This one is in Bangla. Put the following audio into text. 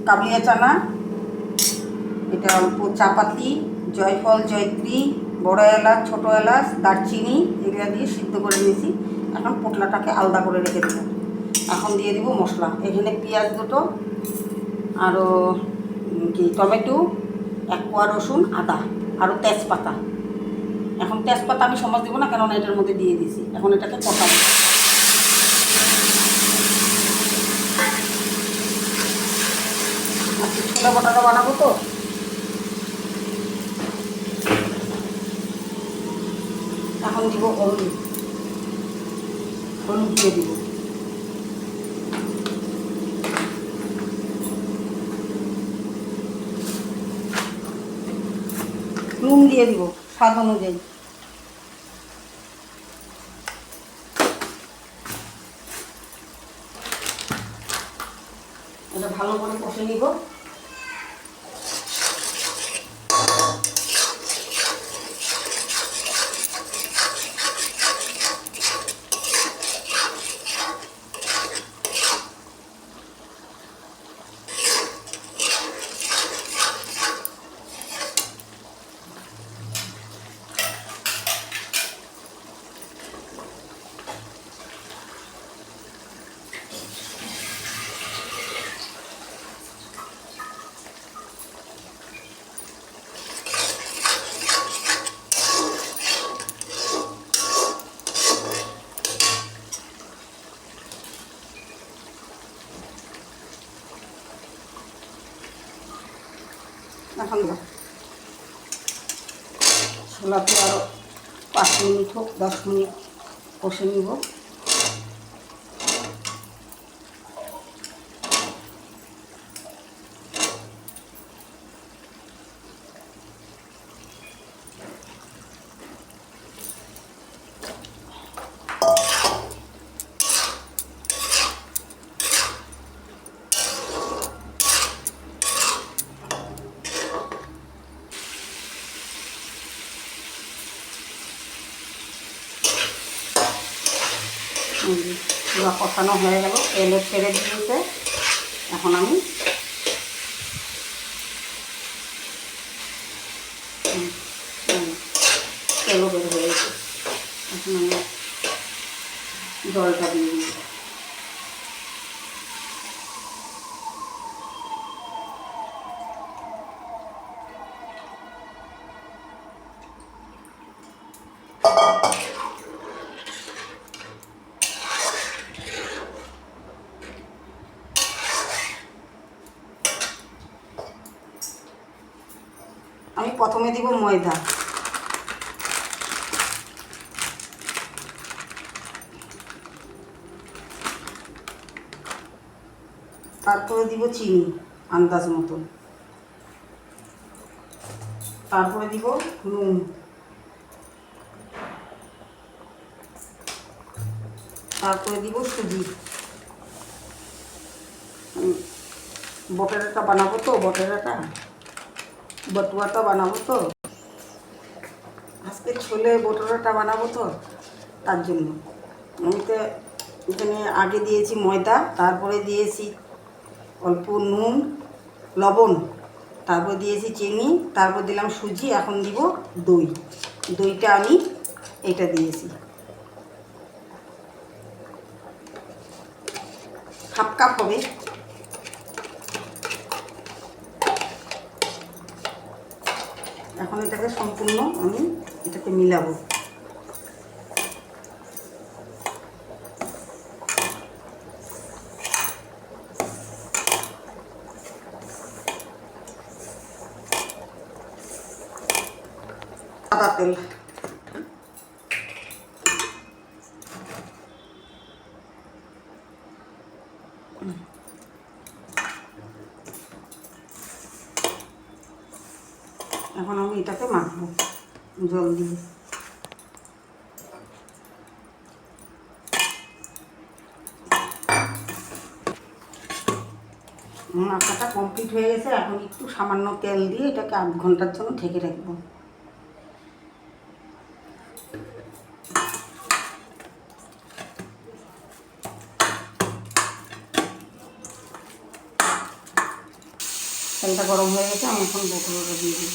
কাবলিয়া চানা, এটা অল্প চাপাতি, জয়ফল, জয়ত্রী, বড় এলাচ, ছোটো এলাচ, দারচিনি এগুলো দিয়ে সিদ্ধ করে নিয়েছি। এখন পোটলাটাকে আলাদা করে রেখে দেবো। এখন দিয়ে দিব মশলা। এখানে পেঁয়াজ দুটো, আরও টমেটো, 1 কোয়া রসুন, আদা, আরও তেজপাতা। এখন তেজপাতা আমি সমাজ দেবো না, কেননা এটার মধ্যে দিয়ে দিয়েছি। এখন এটাকে কষাবো। আজকে ছোলা বটাটা বানাবো তো, এখন দিব হলুদ। হলুদ দিয়ে দিব। নুন দিয়ে দিব স্বাদ অনুযায়ী। এটা ভালো করে কষে নিব। এখন ছোলাতে আরও 5 মিনিট হোক, 10 মিনিট কষে নিব। পুরো কষানো হয়ে গেল, তেলে ছেড়ে দিয়েছে। এখন আমি তেলও বের হয়ে গেছে। এখন আমি জলটা দিয়ে দিই। আমি প্রথমে দিব ময়দা, তারপরে দিব চিনি আন্দাজ মতন, তারপরে দিব নুন, তারপরে দিব সুজি। বটেরাটা বানাবো তো, বটুয়াটা বানাবো তো আজকে, ছোলে বটুয়াটা বানাবো তো, তার জন্য আমি তো এখানে আগে দিয়েছি ময়দা, তারপরে দিয়েছি অল্প নুন, লবণ, তারপর দিয়েছি চিনি, তারপর দিলাম সুজি, এখন দিব দই। দইটা আমি এটা দিয়েছি, হাফ কাপ হবে। এখন এটাকে সম্পূর্ণ আমি এটাকে মিলাবো। সাদা তেল, এখন আমি এটাকে মাখবো জল দিয়ে। মাখাটা কমপ্লিট হয়ে গেছে। এখন একটু সামান্য তেল দিয়ে এটাকে 8 ঘন্টার জন্য ঢেকে রাখবো। তেলটা গরম হয়ে গেছে, আমি এখন বোটগুলো দিয়ে দিই।